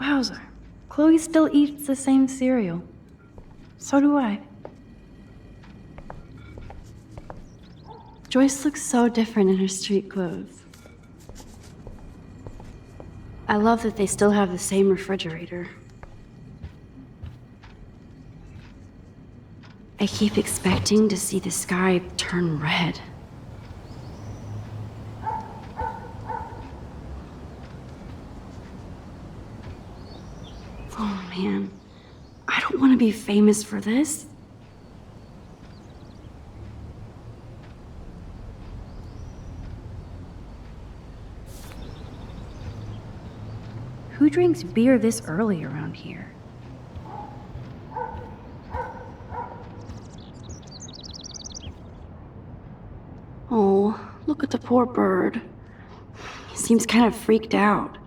Wowzer. Chloe still eats the same cereal. So do I. Joyce looks so different in her street clothes. I love that they still have the same refrigerator. I keep expecting to see the sky turn red. Oh man, I don't want to be famous for this. Who drinks beer this early around here? Oh, look at the poor bird. He seems kind of freaked out.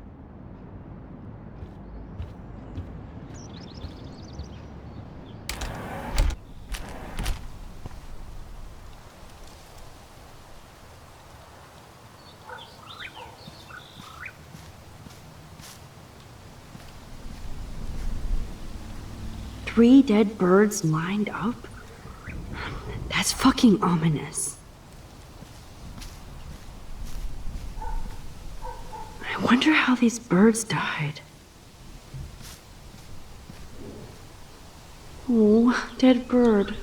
Three dead birds lined up? That's fucking ominous. I wonder how these birds died. Oh, dead bird.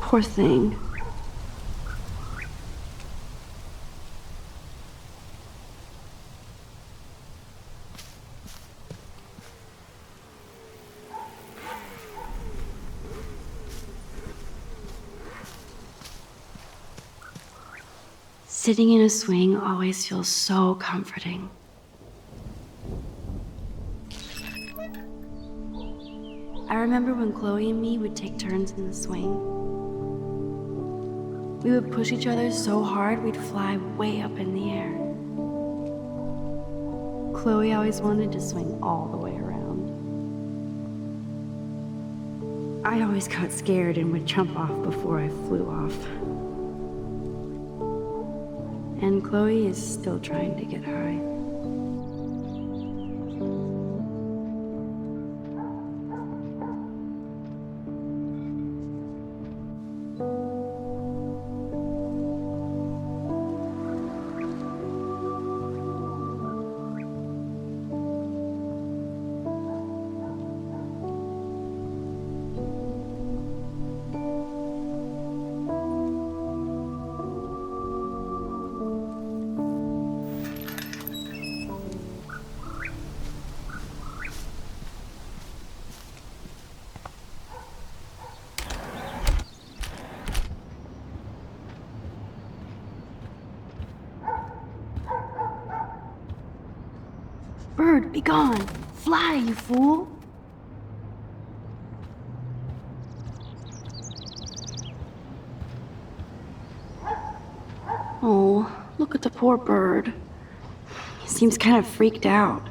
Poor thing. Sitting in a swing always feels so comforting. I remember when Chloe and me would take turns in the swing. We would push each other so hard we'd fly way up in the air. Chloe always wanted to swing all the way around. I always got scared and would jump off before I flew off. And Chloe is still trying to get high. Bird, be gone! Fly, you fool! Oh, look at the poor bird. He seems kind of freaked out.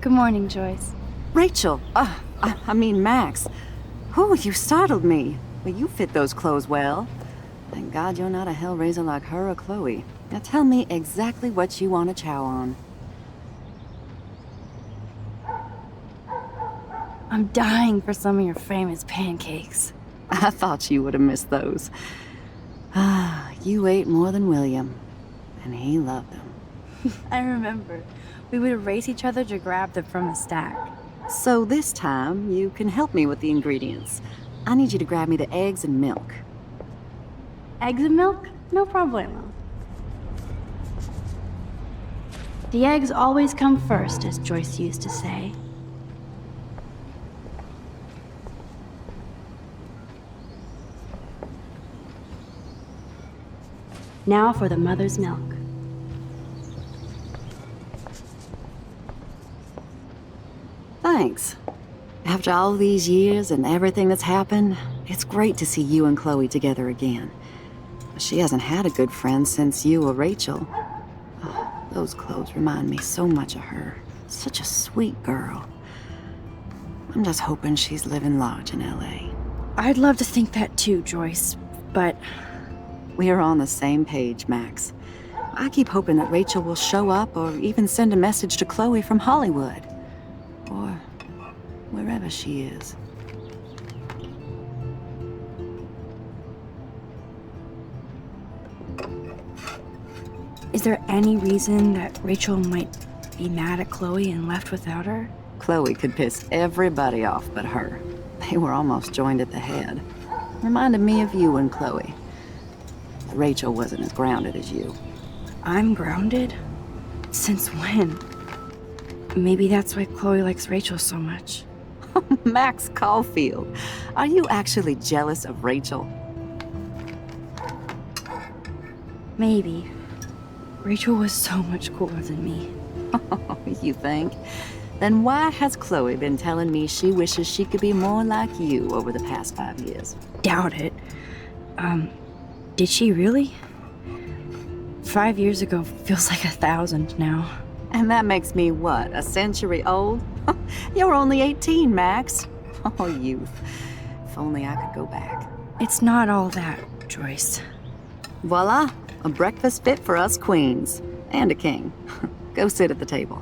Good morning, Joyce. Rachel, I mean Max. Oh, you startled me. Well, you fit those clothes well. Thank God you're not a hellraiser like her or Chloe. Now tell me exactly what you want to chow on. I'm dying for some of your famous pancakes. I thought you would have missed those. Ah, you ate more than William, and he loved them. I remember. We would race each other to grab them from the stack. So this time, you can help me with the ingredients. I need you to grab me the eggs and milk. Eggs and milk? No problemo. The eggs always come first, as Joyce used to say. Now for the mother's milk. Thanks. After all these years and everything that's happened, it's great to see you and Chloe together again. She hasn't had a good friend since you or Rachel. Oh, those clothes remind me so much of her. Such a sweet girl. I'm just hoping she's living large in LA. I'd love to think that too, Joyce, but... We're on the same page, Max. I keep hoping that Rachel will show up or even send a message to Chloe from Hollywood. Or wherever she is. Is there any reason that Rachel might be mad at Chloe and left without her? Chloe could piss everybody off but her. They were almost joined at the head. Reminded me of you and Chloe. Rachel wasn't as grounded as you. I'm grounded? Since when? Maybe that's why Chloe likes Rachel so much. Max Caulfield, are you actually jealous of Rachel? Maybe. Rachel was so much cooler than me. You think? Then why has Chloe been telling me she wishes she could be more like you over the past 5 years? Doubt it. Did she really? 5 years ago feels like 1,000 now. And that makes me what, a century old? You're only 18, Max. Oh, youth. If only I could go back. It's not all that, Joyce. Voila, a breakfast fit for us queens. And a king. Go sit at the table.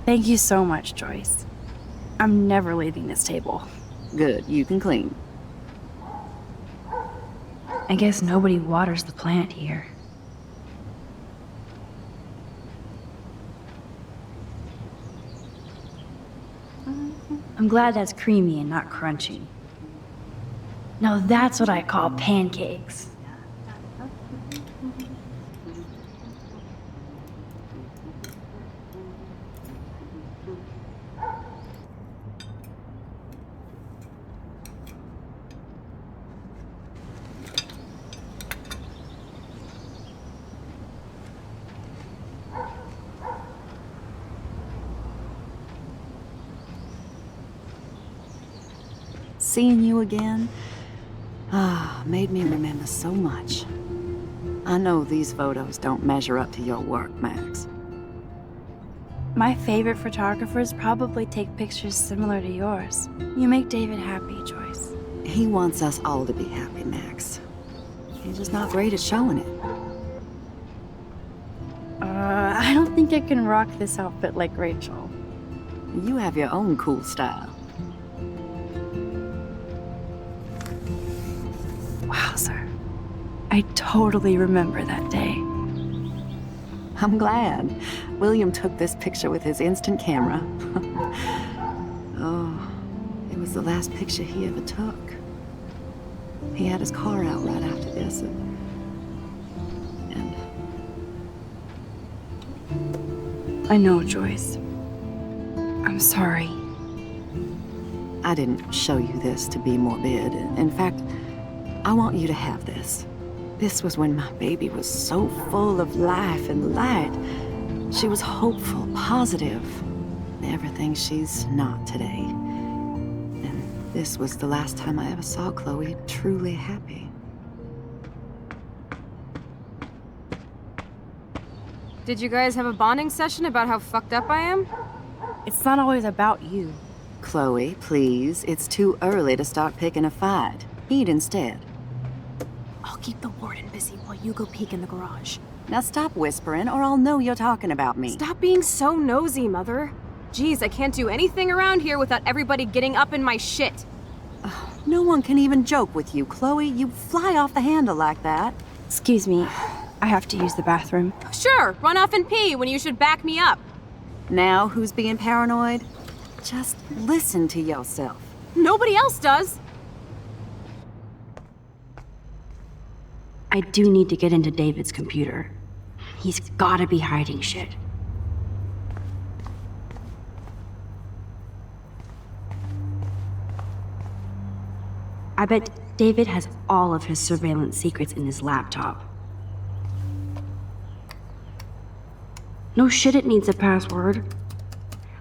Thank you so much, Joyce. I'm never leaving this table. Good, you can clean. I guess nobody waters the plant here. I'm glad that's creamy and not crunchy. Now that's what I call pancakes. Seeing you again, made me remember so much. I know these photos don't measure up to your work, Max. My favorite photographers probably take pictures similar to yours. You make David happy, Joyce. He wants us all to be happy, Max. He's just not great at showing it. I don't think I can rock this outfit like Rachel. You have your own cool style. Wowzer. I totally remember that day. I'm glad. William took this picture with his instant camera. Oh, it was the last picture he ever took. He had his car out right after this, and I know, Joyce. I'm sorry. I didn't show you this to be morbid. In fact, I want you to have this. This was when my baby was so full of life and light. She was hopeful, positive, everything she's not today. And this was the last time I ever saw Chloe truly happy. Did you guys have a bonding session about how fucked up I am? It's not always about you. Chloe, please, it's too early to start picking a fight. Eat instead. I'll keep the warden busy while you go peek in the garage. Now stop whispering or I'll know you're talking about me. Stop being so nosy, Mother. Jeez, I can't do anything around here without everybody getting up in my shit. No one can even joke with you, Chloe. You fly off the handle like that. Excuse me, I have to use the bathroom. Sure, run off and pee when you should back me up. Now who's being paranoid? Just listen to yourself. Nobody else does. I do need to get into David's computer. He's gotta be hiding shit. I bet David has all of his surveillance secrets in his laptop. No shit, it needs a password.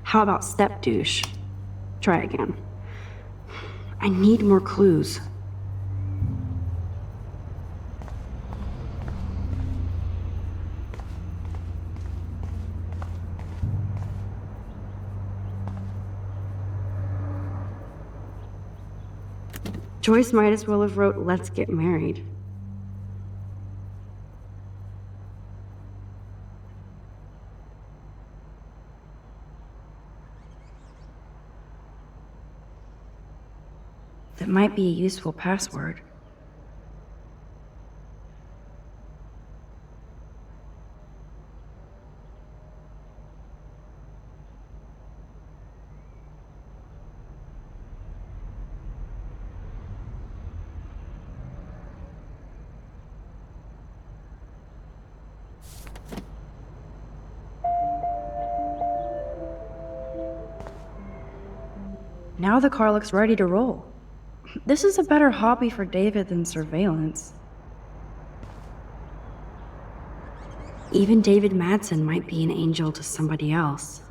How about step douche? Try again. I need more clues. Joyce might as well have wrote, "Let's get married." That might be a useful password. Now the car looks ready to roll. This is a better hobby for David than surveillance. Even David Madsen might be an angel to somebody else.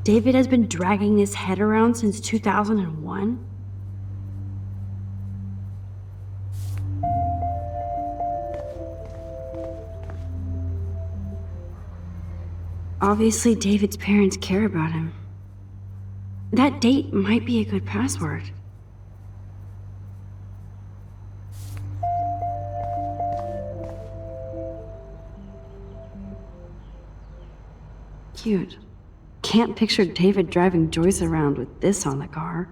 David has been dragging his head around since 2001? Obviously, David's parents care about him. That date might be a good password. Cute. Can't picture David driving Joyce around with this on the car.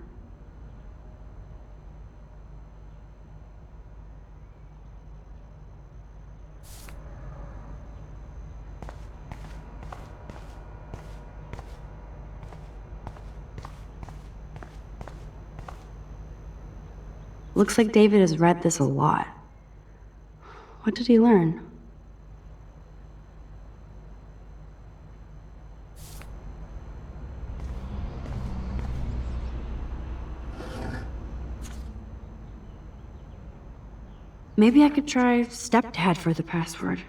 Looks like David has read this a lot. What did he learn? Maybe I could try stepdad for the password.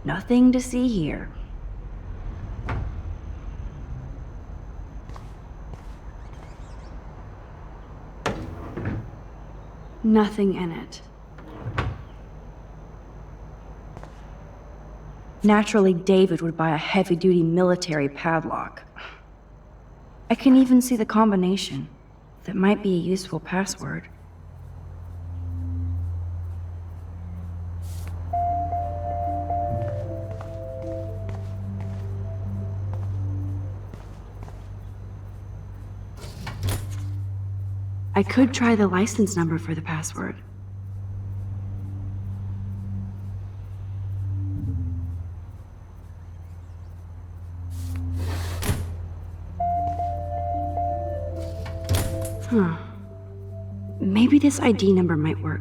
Nothing to see here. Nothing in it. Naturally, David would buy a heavy-duty military padlock. I can even see the combination. That might be a useful password. I could try the license number for the password. Huh. Maybe this ID number might work.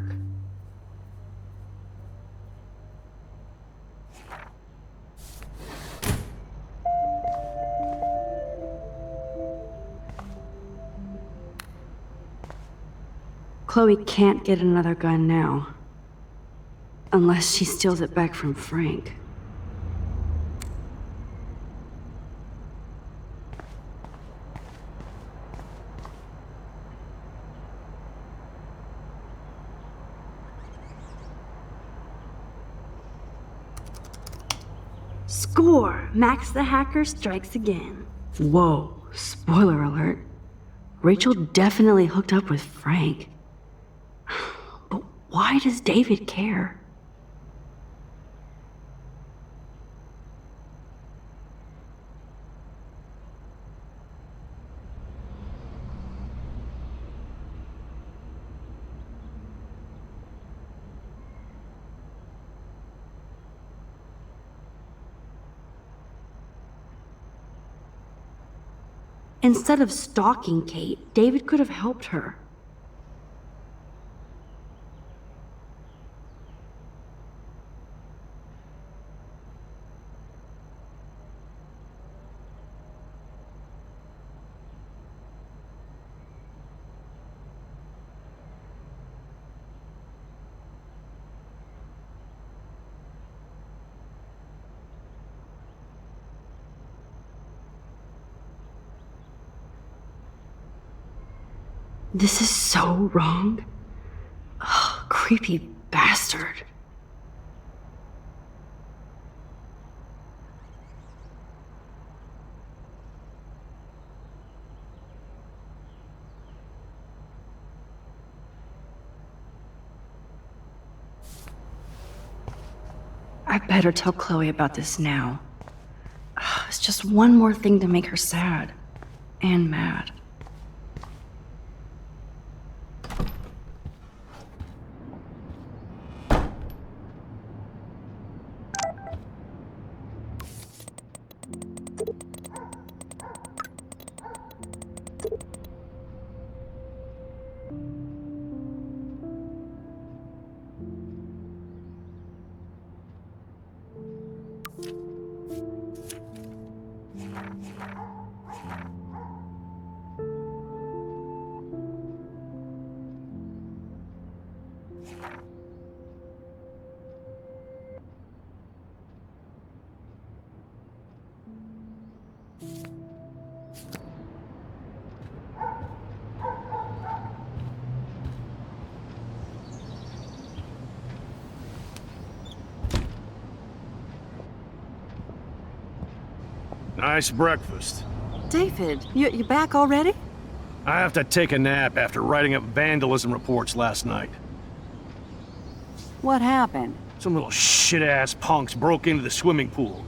Chloe can't get another gun now. Unless she steals it back from Frank. Score! Max the hacker strikes again. Whoa, spoiler alert. Rachel definitely hooked up with Frank. But why does David care? Instead of stalking Kate, David could have helped her. This is so wrong. Ugh, creepy bastard. I better tell Chloe about this now. Ugh, it's just one more thing to make her sad and mad. Nice breakfast. David, you back already? I have to take a nap after writing up vandalism reports last night. What happened? Some little shit-ass punks broke into the swimming pool.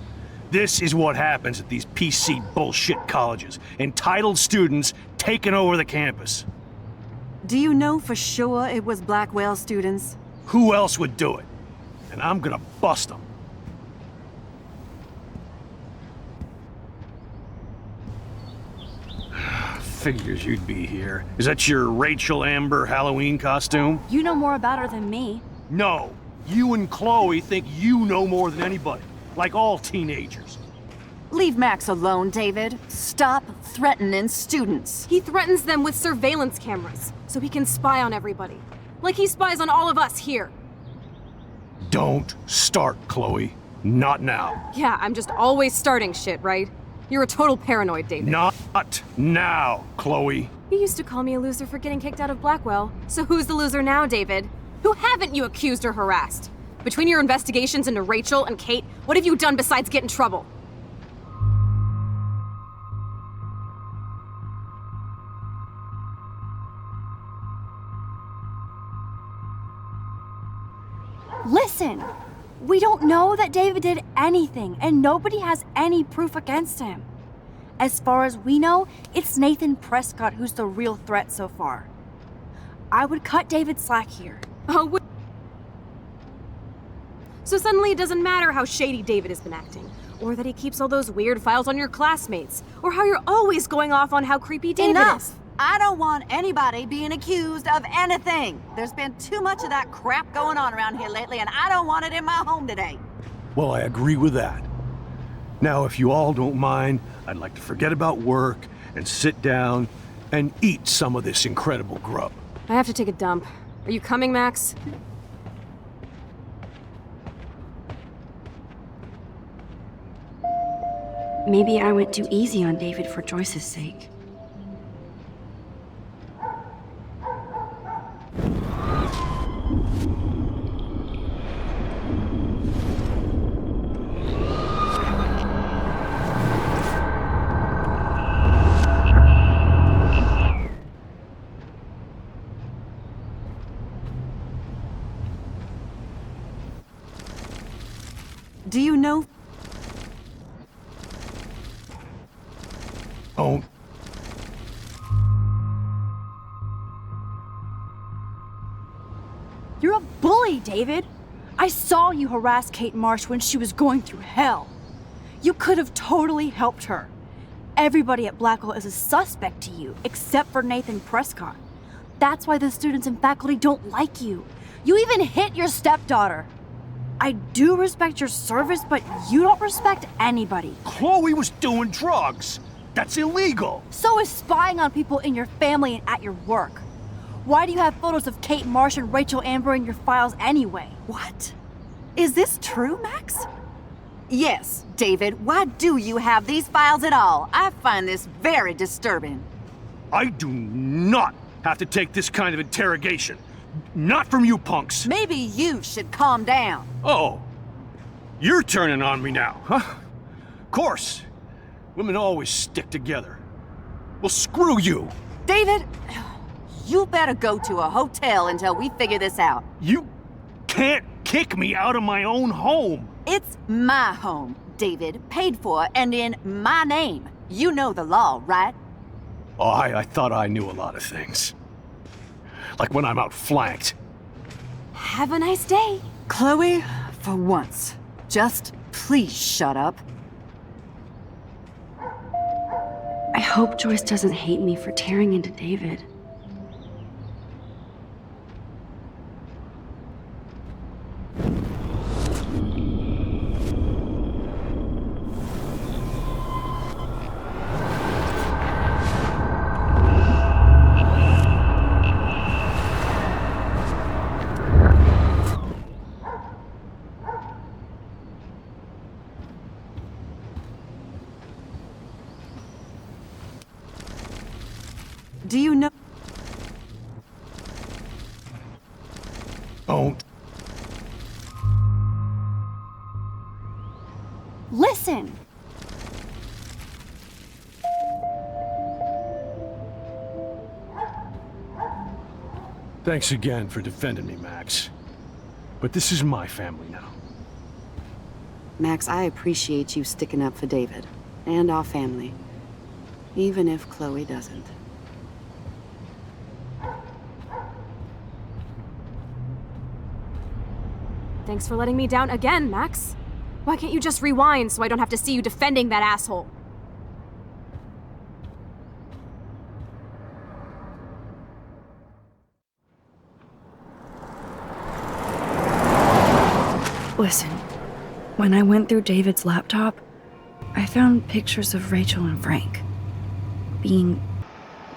This is what happens at these PC bullshit colleges. Entitled students taking over the campus. Do you know for sure it was Blackwell students? Who else would do it? And I'm gonna bust them. Figures you'd be here. Is that your Rachel Amber Halloween costume? You know more about her than me. No. You and Chloe think you know more than anybody. Like all teenagers. Leave Max alone, David. Stop threatening students. He threatens them with surveillance cameras, so he can spy on everybody. Like he spies on all of us here. Don't start, Chloe. Not now. Yeah, I'm just always starting shit, right? You're a total paranoid, David. Not now, Chloe. You used to call me a loser for getting kicked out of Blackwell. So who's the loser now, David? Who haven't you accused or harassed? Between your investigations into Rachel and Kate, what have you done besides get in trouble? Listen! We don't know that David did anything, and nobody has any proof against him. As far as we know, it's Nathan Prescott who's the real threat so far. I would cut David slack here. Oh, so suddenly it doesn't matter how shady David has been acting, or that he keeps all those weird files on your classmates, or how you're always going off on how creepy David Enough! is. I don't want anybody being accused of anything. There's been too much of that crap going on around here lately, and I don't want it in my home today. Well, I agree with that. Now, if you all don't mind, I'd like to forget about work and sit down and eat some of this incredible grub. I have to take a dump. Are you coming, Max? Maybe I went too easy on David for Joyce's sake. Do you know? Oh, You're a bully, David. I saw you harass Kate Marsh when she was going through hell. You could have totally helped her. Everybody at Blackwell is a suspect to you, except for Nathan Prescott. That's why the students and faculty don't like you. You even hit your stepdaughter. I do respect your service, but you don't respect anybody. Chloe was doing drugs. That's illegal. So is spying on people in your family and at your work. Why do you have photos of Kate Marsh and Rachel Amber in your files anyway? What? Is this true, Max? Yes, David. Why do you have these files at all? I find this very disturbing. I do not have to take this kind of interrogation. Not from you punks. Maybe you should calm down. Oh, you're turning on me now, huh? Of course. Women always stick together. Well, screw you. David, you better go to a hotel until we figure this out. You can't kick me out of my own home. It's my home, David, paid for and in my name. You know the law, right? Oh, I thought I knew a lot of things. Like when I'm outflanked. Have a nice day. Chloe, for once, just please shut up. I hope Joyce doesn't hate me for tearing into David. Do you know? Oh, Listen! thanks again for defending me, Max. But this is my family now. Max, I appreciate you sticking up for David and our family, even if Chloe doesn't. Thanks for letting me down again, Max. Why can't you just rewind so I don't have to see you defending that asshole? Listen, when I went through David's laptop, I found pictures of Rachel and Frank being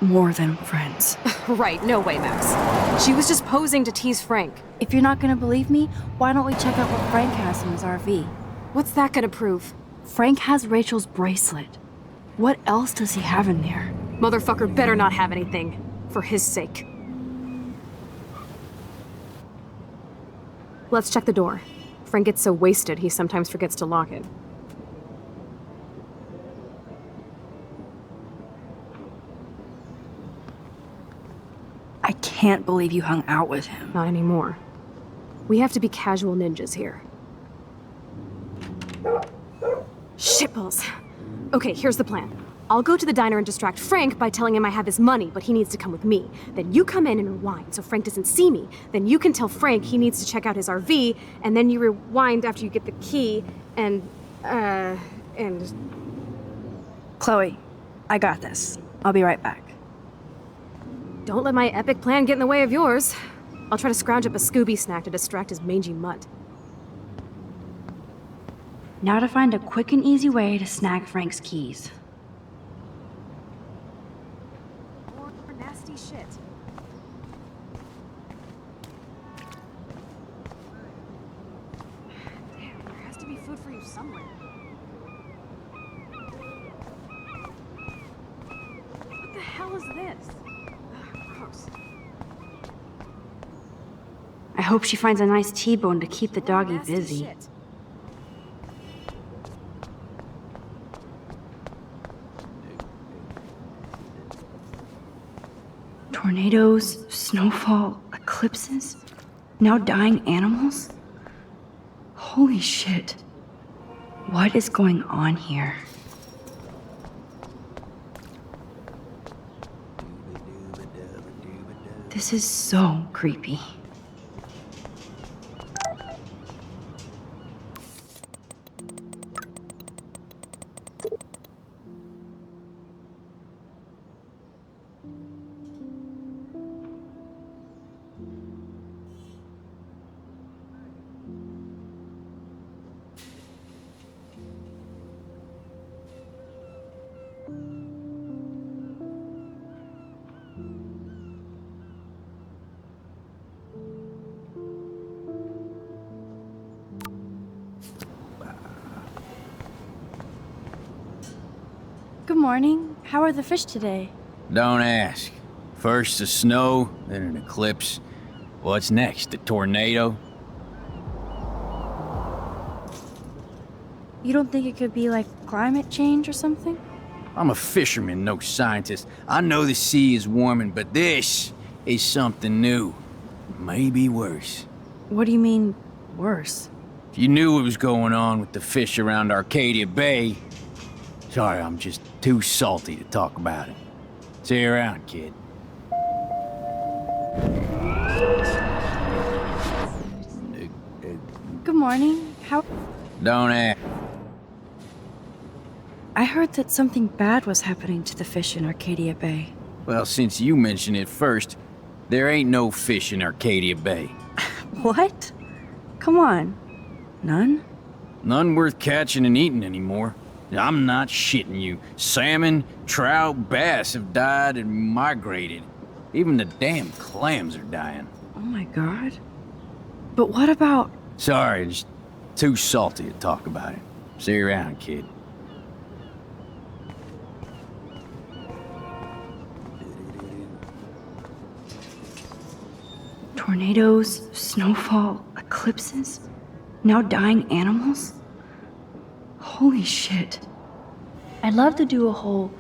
more than friends. Right, no way, Max. She was just posing to tease Frank. If you're not gonna believe me, why don't we check out what Frank has in his RV? What's that gonna prove? Frank has Rachel's bracelet. What else does he have in there? Motherfucker better not have anything. For his sake. Let's check the door. Frank gets so wasted, he sometimes forgets to lock it. I can't believe you hung out with him. Not anymore. We have to be casual ninjas here. Shitballs. Okay, here's the plan. I'll go to the diner and distract Frank by telling him I have his money, but he needs to come with me. Then you come in and rewind so Frank doesn't see me. Then you can tell Frank he needs to check out his RV, and then you rewind after you get the key, and... Chloe, I got this. I'll be right back. Don't let my epic plan get in the way of yours. I'll try to scrounge up a Scooby snack to distract his mangy mutt. Now to find a quick and easy way to snag Frank's keys. More nasty shit. Damn, there has to be food for you somewhere. What the hell is this? Ugh, gross. I hope she finds a nice T-bone to keep the doggy Nasty busy. shit. Tornadoes, snowfall, eclipses, now dying animals? Holy shit. What is going on here? This is so creepy. Good morning. How are the fish today? Don't ask. First the snow, then an eclipse. What's next? A tornado? You don't think it could be like climate change or something? I'm a fisherman, no scientist. I know the sea is warming, but this is something new. Maybe worse. What do you mean, worse? If you knew what was going on with the fish around Arcadia Bay... Sorry, I'm just too salty to talk about it. See you around, kid. Good morning. How... Don't ask. I heard that something bad was happening to the fish in Arcadia Bay. Well, since you mentioned it first, there ain't no fish in Arcadia Bay. What? Come on. None? None worth catching and eating anymore. I'm not shitting you. Salmon, trout, bass have died and migrated. Even the damn clams are dying. Oh my god. But what about... Sorry, just too salty to talk about it. See you around, kid. Tornadoes, snowfall, eclipses, now dying animals? Holy shit. I'd love to do a whole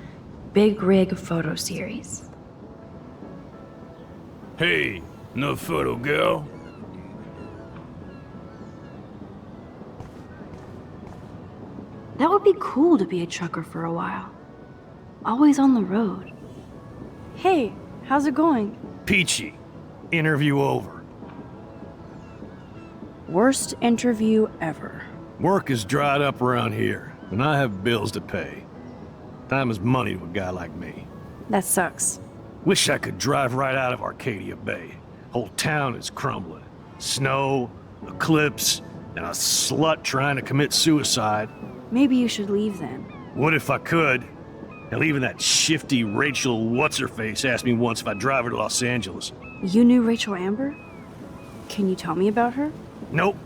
big rig photo series. Hey, no photo girl? That would be cool to be a trucker for a while. Always on the road. Hey, how's it going? Peachy. Interview over. Worst interview ever. Work is dried up around here, and I have bills to pay. Time is money to a guy like me. That sucks. Wish I could drive right out of Arcadia Bay. Whole town is crumbling. Snow, eclipse, and a slut trying to commit suicide. Maybe you should leave then. What if I could? Hell, even that shifty Rachel What's-Her-Face asked me once if I'd drive her to Los Angeles. You knew Rachel Amber? Can you tell me about her? Nope.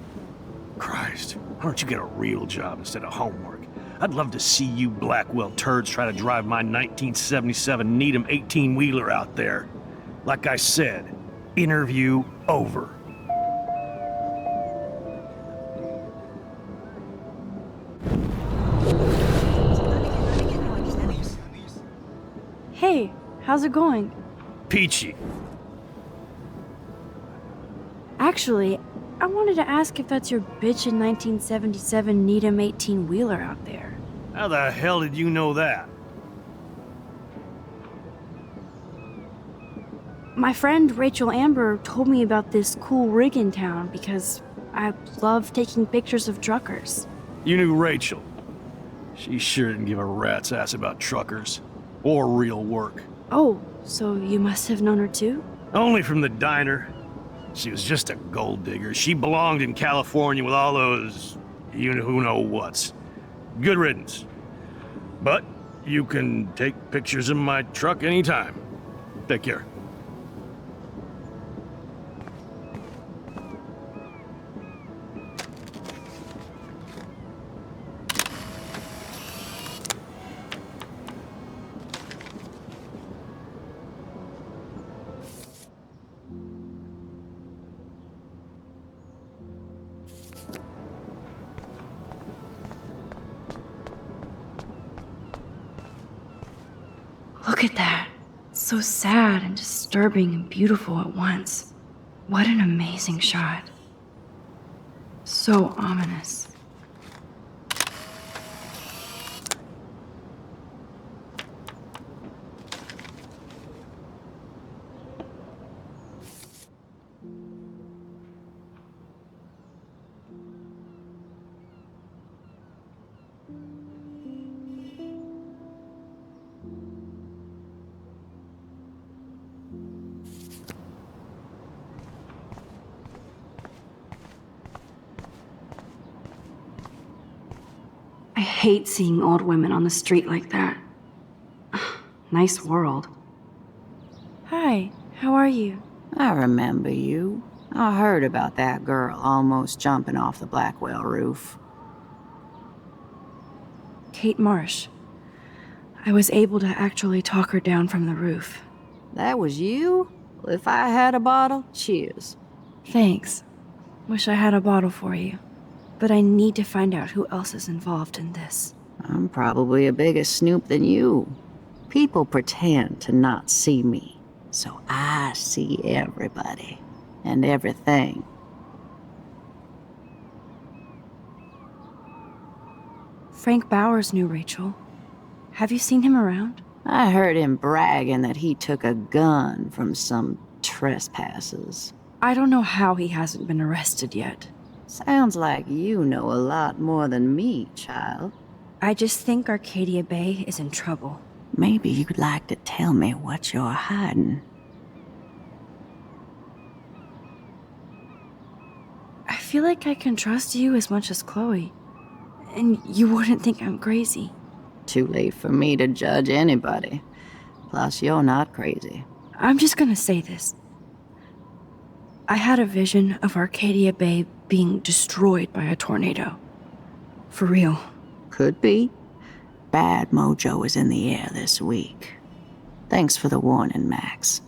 Christ, why don't you get a real job instead of homework? I'd love to see you Blackwell turds try to drive my 1977 Needham 18-wheeler out there. Like I said, interview over. Hey, how's it going? Peachy. Actually, I wanted to ask if that's your bitchin' 1977 Needham 18-wheeler out there. How the hell did you know that? My friend Rachel Amber told me about this cool rig in town because I love taking pictures of truckers. You knew Rachel. She sure didn't give a rat's ass about truckers. Or real work. Oh, so you must have known her too? Only from the diner. She was just a gold digger. She belonged in California with all those you-know-who-know-whats. Good riddance. But you can take pictures of my truck anytime. Take care. Look at that. So sad and disturbing and beautiful at once. What an amazing shot. So ominous. I hate seeing old women on the street like that. Nice world. Hi, how are you? I remember you. I heard about that girl almost jumping off the Blackwell roof. Kate Marsh. I was able to actually talk her down from the roof. That was you? Well, if I had a bottle, cheers. Thanks. Wish I had a bottle for you. But I need to find out who else is involved in this. I'm probably a bigger snoop than you. People pretend to not see me, so I see everybody and everything. Frank Bowers knew Rachel. Have you seen him around? I heard him bragging that he took a gun from some trespassers. I don't know how he hasn't been arrested yet. Sounds like you know a lot more than me, child. I just think Arcadia Bay is in trouble. Maybe you'd like to tell me what you're hiding. I feel like I can trust you as much as Chloe. And you wouldn't think I'm crazy. Too late for me to judge anybody. Plus, you're not crazy. I'm just gonna say this. I had a vision of Arcadia Bay being destroyed by a tornado. For real. Could be. Bad mojo is in the air this week. Thanks for the warning, Max.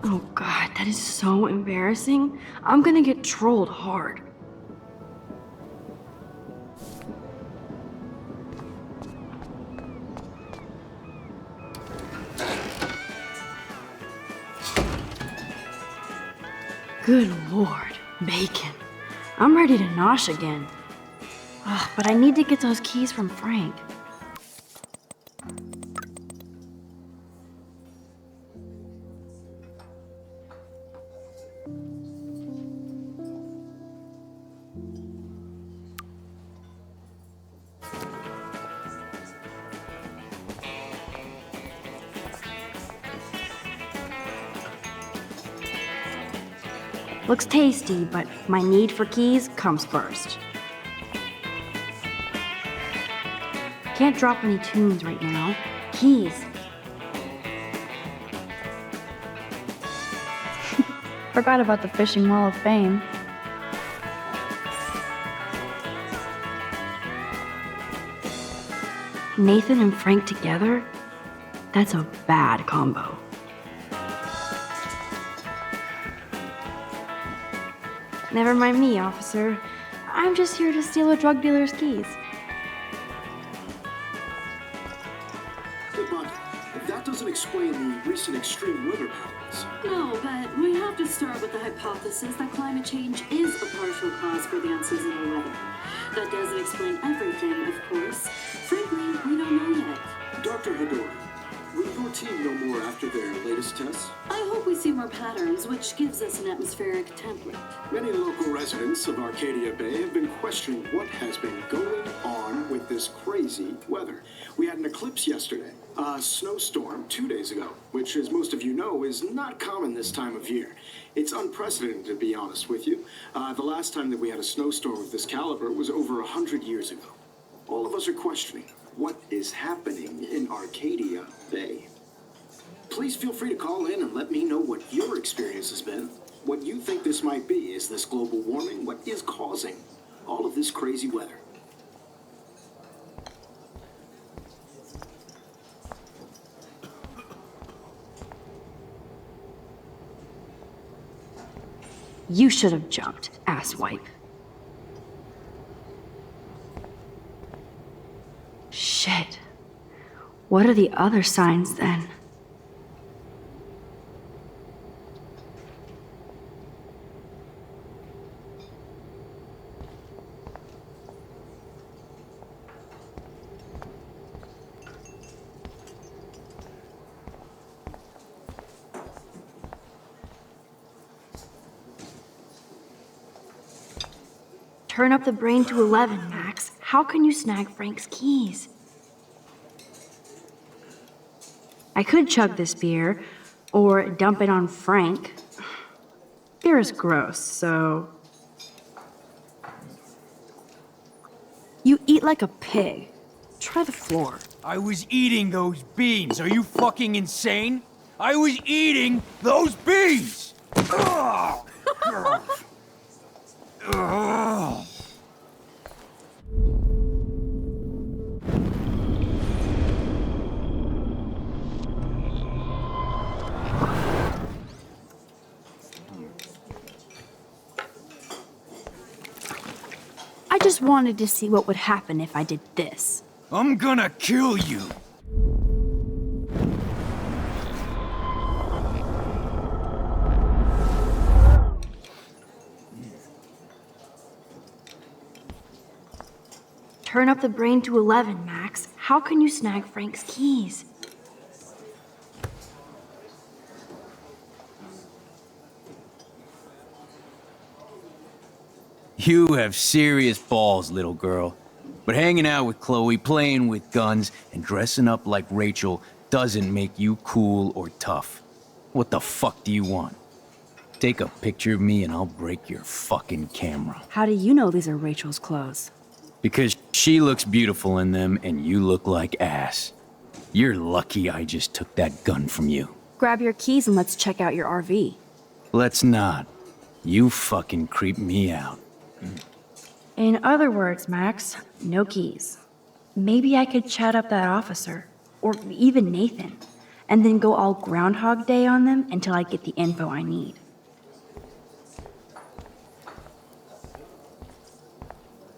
Oh god, that is so embarrassing. I'm gonna get trolled hard. Good lord, bacon. I'm ready to nosh again. Ugh, but I need to get those keys from Frank. Looks tasty, but my need for keys comes first. Can't drop any tunes right now. Keys. Forgot about the Fishing Wall of Fame. Nathan and Frank together? That's a bad combo. Never mind me, officer. I'm just here to steal a drug dealer's keys. explain the recent extreme weather patterns. No, but we have to start with the hypothesis that climate change is a partial cause for the unseasonal weather. That doesn't explain everything, of course. Frankly, we don't know yet. Dr. Hedora, will your team know more after their latest tests? I hope we see more patterns, which gives us an atmospheric template. Many local residents of Arcadia Bay have been questioning what has been going on with this crazy weather. We had an eclipse yesterday, a snowstorm 2 days ago, which, as most of you know, is not common this time of year. It's unprecedented, to be honest with you. The last time that we had a snowstorm of this caliber was over 100 years ago. All of us are questioning what is happening in Arcadia Bay. Please feel free to call in and let me know what your experience has been. What you think this might be. Is this global warming? What is causing all of this crazy weather? You should have jumped, asswipe. Shit. What are the other signs then? Turn up the brain to 11, Max. How can you snag Frank's keys? I could chug this beer, or dump it on Frank. Beer is gross, so... You eat like a pig. Try the floor. I was eating those beans. Are you fucking insane? I was eating those beans! Ugh. Ugh. I just wanted to see what would happen if I did this. I'm gonna kill you. Turn up the brain to 11, Max. How can you snag Frank's keys? You have serious balls, little girl. But hanging out with Chloe, playing with guns, and dressing up like Rachel doesn't make you cool or tough. What the fuck do you want? Take a picture of me and I'll break your fucking camera. How do you know these are Rachel's clothes? Because she looks beautiful in them and you look like ass. You're lucky I just took that gun from you. Grab your keys and let's check out your RV. Let's not. You fucking creep me out. In other words, Max, no keys. Maybe I could chat up that officer, or even Nathan, and then go all Groundhog Day on them until I get the info I need.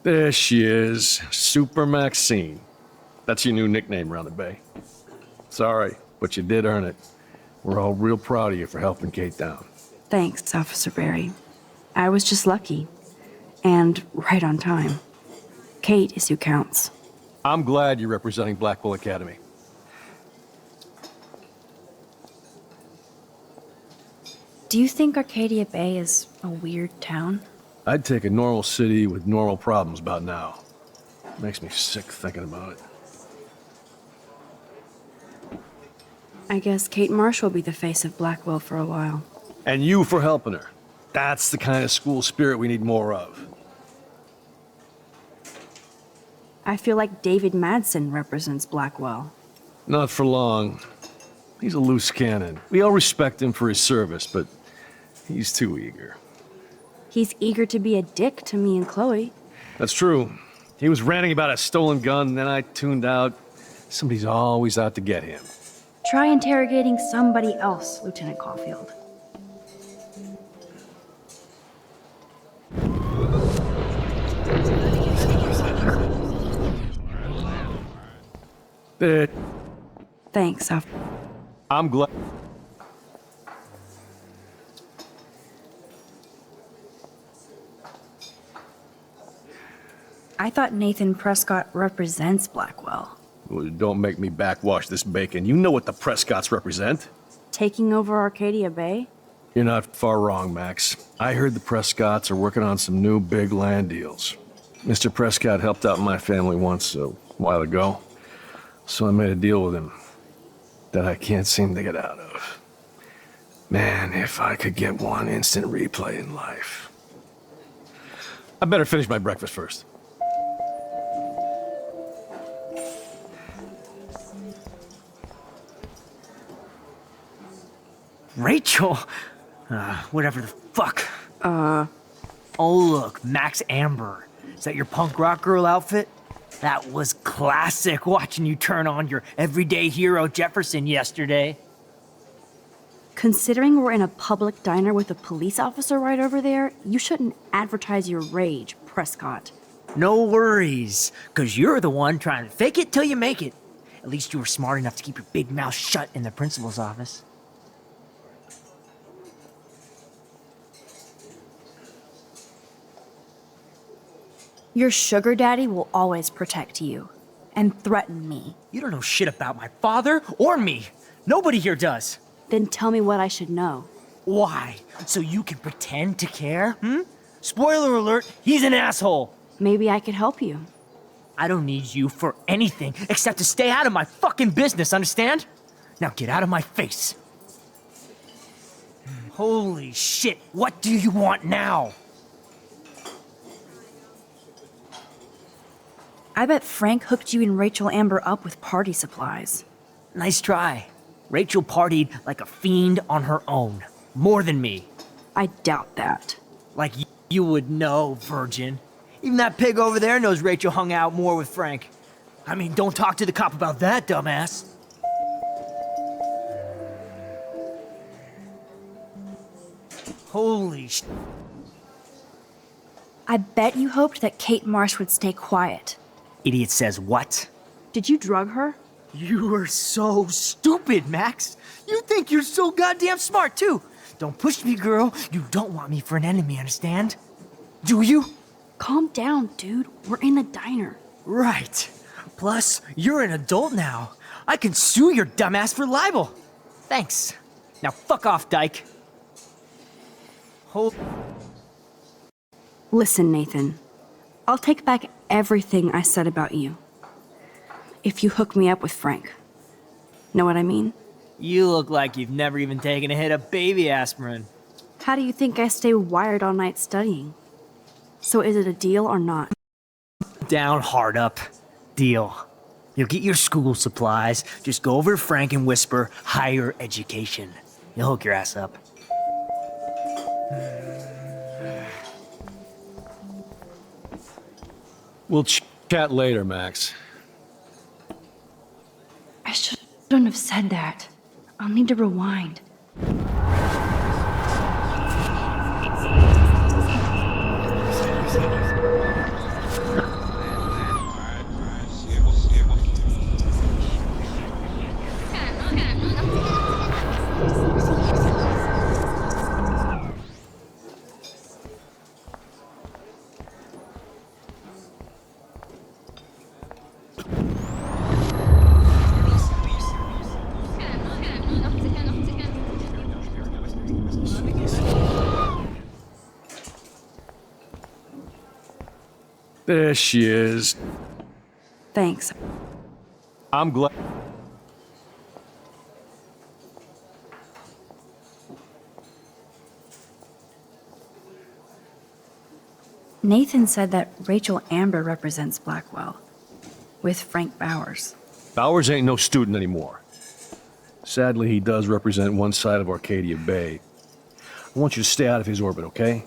There she is, Super Maxine. That's your new nickname around the bay. Sorry, but you did earn it. We're all real proud of you for helping Kate down. Thanks, Officer Barry. I was just lucky. And right on time. Kate is who counts. I'm glad you're representing Blackwell Academy. Do you think Arcadia Bay is a weird town? I'd take a normal city with normal problems about now. Makes me sick thinking about it. I guess Kate Marsh will be the face of Blackwell for a while. And you for helping her. That's the kind of school spirit we need more of. I feel like David Madsen represents Blackwell. Not for long. He's a loose cannon. We all respect him for his service, but he's too eager. He's eager to be a dick to me and Chloe. That's true. He was ranting about a stolen gun, and then I tuned out. Somebody's always out to get him. Try interrogating somebody else, Lieutenant Caulfield. Eh, Thanks, I'm glad. I thought Nathan Prescott represents Blackwell. Well, don't make me backwash this bacon. You know what the Prescotts represent. Taking over Arcadia Bay? You're not far wrong, Max. I heard the Prescotts are working on some new big land deals. Mr. Prescott helped out my family once a while ago, so I made a deal with him that I can't seem to get out of. Man, if I could get one instant replay in life. I better finish my breakfast first. Rachel? Whatever the fuck. Oh, look, Max Amber. Is that your punk rock girl outfit? That was classic watching you turn on your everyday hero Jefferson yesterday. Considering we're in a public diner with a police officer right over there, you shouldn't advertise your rage, Prescott. No worries, because you're the one trying to fake it till you make it. At least you were smart enough to keep your big mouth shut in the principal's office. Your sugar daddy will always protect you and threaten me. You don't know shit about my father or me. Nobody here does. Then tell me what I should know. Why? So you can pretend to care? Spoiler alert, he's an asshole. Maybe I could help you. I don't need you for anything except to stay out of my fucking business, understand? Now get out of my face. Holy shit, what do you want now? I bet Frank hooked you and Rachel Amber up with party supplies. Nice try. Rachel partied like a fiend on her own. More than me. I doubt that. Like you would know, virgin. Even that pig over there knows Rachel hung out more with Frank. I mean, don't talk to the cop about that, dumbass. Holy sh... I bet you hoped that Kate Marsh would stay quiet. Idiot says what? Did you drug her? You are so stupid, Max. You think you're so goddamn smart, too. Don't push me, girl. You don't want me for an enemy, understand? Do you? Calm down, dude. We're in a diner. Right. Plus, you're an adult now. I can sue your dumbass for libel. Thanks. Now fuck off, dyke. Hold... Listen, Nathan. I'll take back everything I said about you. If you hook me up with Frank. Know what I mean? You look like you've never even taken a hit of baby aspirin. How do you think I stay wired all night studying? So is it a deal or not? Down, hard up. Deal. You'll get your school supplies. Just go over to Frank and whisper higher education. You'll hook your ass up. We'll chat later, Max. I shouldn't have said that. I'll need to rewind. There she is. Thanks. I'm glad. Nathan said that Rachel Amber represents Blackwell, with Frank Bowers. Bowers ain't no student anymore. Sadly, he does represent one side of Arcadia Bay. I want you to stay out of his orbit, okay?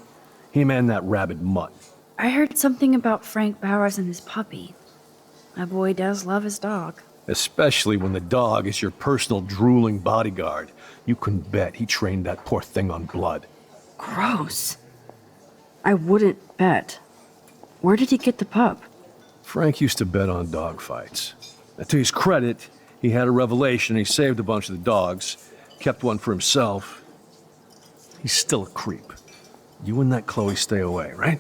Him and that rabid mutt. I heard something about Frank Bowers and his puppy. My boy does love his dog. Especially when the dog is your personal drooling bodyguard. You can bet he trained that poor thing on blood. Gross. I wouldn't bet. Where did he get the pup? Frank used to bet on dogfights. Now, to his credit, He had a revelation, he saved a bunch of the dogs, kept one for himself. He's still a creep. You and that Chloe stay away, right?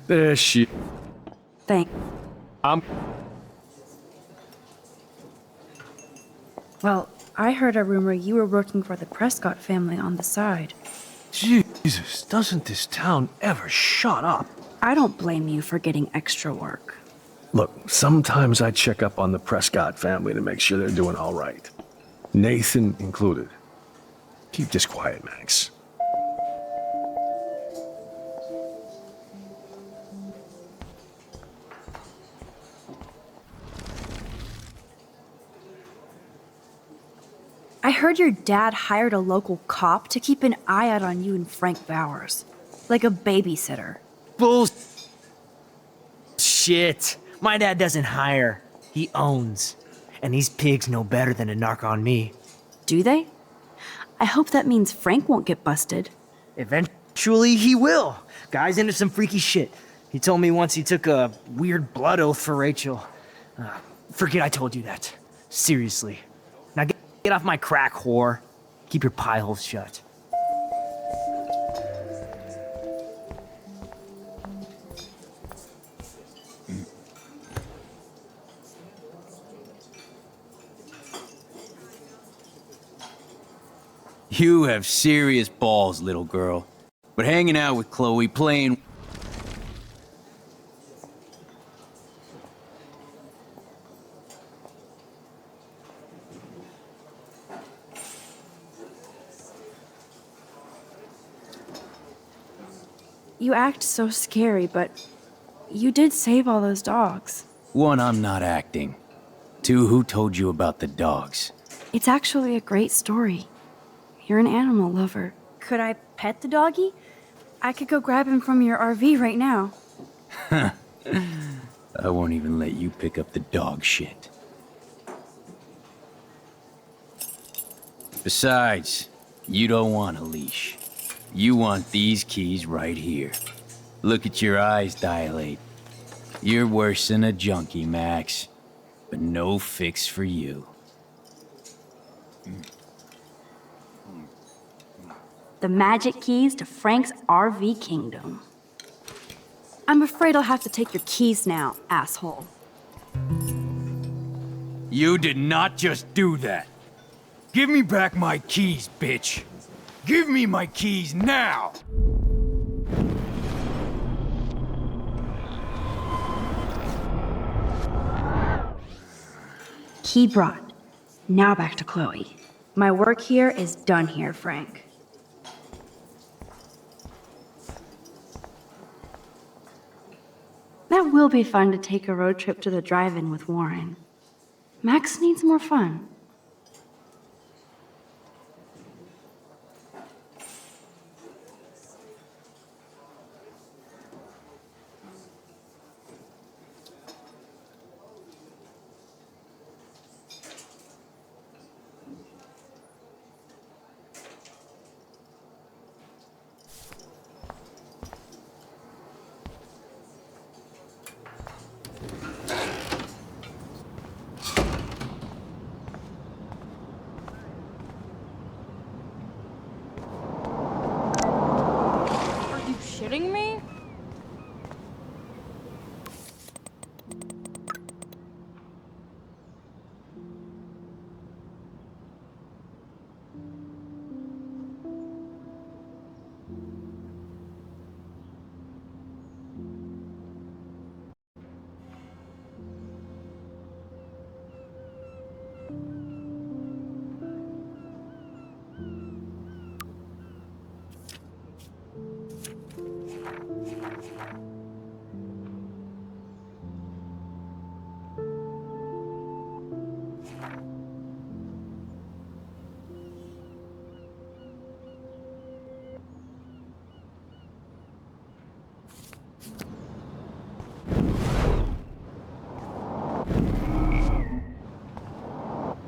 There she... Well, I heard a rumor you were working for the Prescott family on the side. Jesus, doesn't this town ever shut up? I don't blame you for getting extra work. Look, sometimes I check up on the Prescott family to make sure they're doing all right. Nathan included. Keep this quiet, Max. I heard your dad hired a local cop to keep an eye out on you and Frank Bowers. Like a babysitter. Bullshit. My dad doesn't hire. He owns. And these pigs know better than to narc on me. Do they? I hope that means Frank won't get busted. Eventually, he will. Guy's into some freaky shit. He told me once he took a weird blood oath for Rachel. Forget I told you that. Seriously. Now get off my crack, whore. Keep your pie holes shut. You have serious balls, little girl. But hanging out with Chloe, playing... You act so scary, but you did save all those dogs. One, I'm not acting. Two, who told you about the dogs? It's actually a great story. You're an animal lover. Could I pet the doggy? I could go grab him from your RV right now. I won't even let you pick up the dog shit. Besides, you don't want a leash. You want these keys right here. Look at your eyes dilate. You're worse than a junkie, Max. But no fix for you. The magic keys to Frank's RV kingdom. I'm afraid I'll have to take your keys now, asshole. You did not just do that. Give me back my keys, bitch. Give me my keys now! Key brought. Now back to Chloe. My work here is done here, Frank. That will be fun to take a road trip to the drive-in with Warren. Max needs more fun. Shitting me?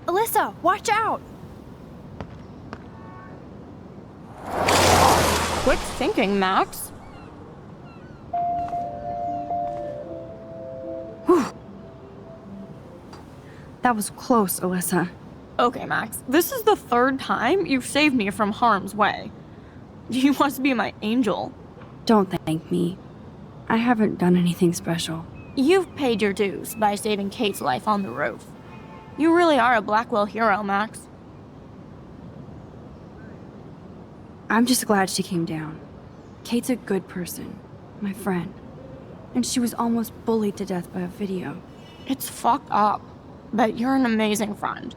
Alyssa, watch out! Quick thinking, Max. That was close, Alyssa. Okay, Max, this is the third time you've saved me from harm's way. You must be my angel. Don't thank me. I haven't done anything special. You've paid your dues by saving Kate's life on the roof. You really are a Blackwell hero, Max. I'm just glad she came down. Kate's a good person, my friend. And she was almost bullied to death by a video. It's fucked up, but you're an amazing friend.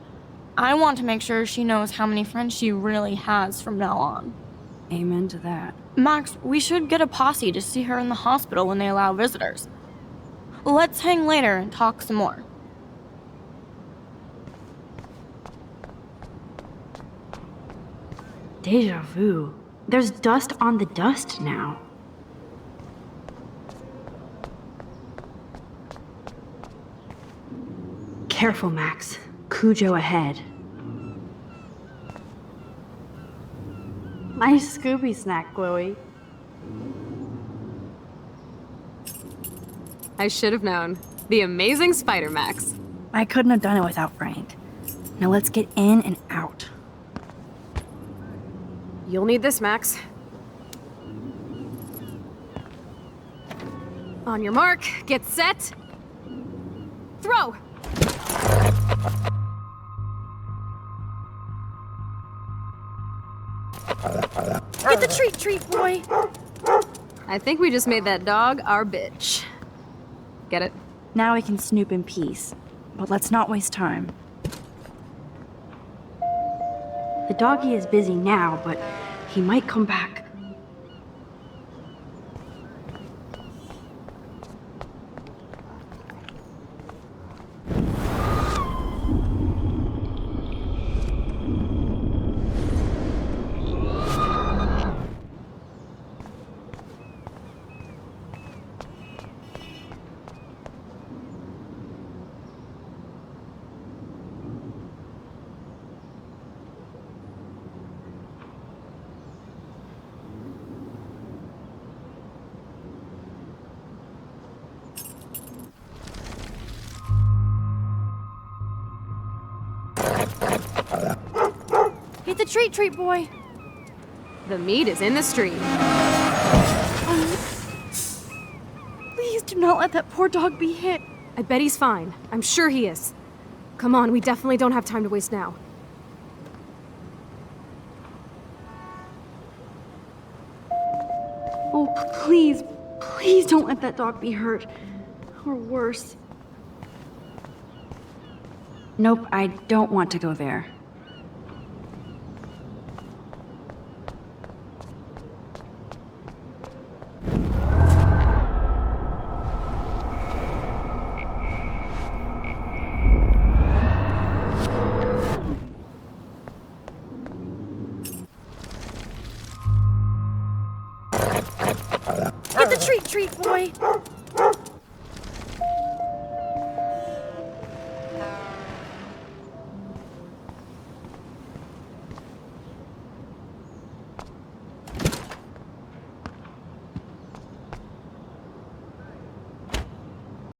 I want to make sure she knows how many friends she really has from now on. Amen to that. Max, we should get a posse to see her in the hospital when they allow visitors. Let's hang later and talk some more. Deja vu. There's dust on the dust now. Careful, Max. Cujo ahead. Nice Scooby snack, Chloe. I should have known. The amazing Spider Max. I couldn't have done it without Frank. Now let's get in and out. You'll need this, Max. On your mark, get set, throw! Get the treat, boy! I think we just made that dog our bitch. Get it? Now we can snoop in peace. But let's not waste time. The doggy is busy now, but he might come back. Get the treat, boy! The meat is in the stream. Please do not let that poor dog be hit. I bet he's fine. I'm sure he is. Come on, we definitely don't have time to waste now. Oh, please don't let that dog be hurt. Or worse. Nope, I don't want to go there. Get the treat, boy!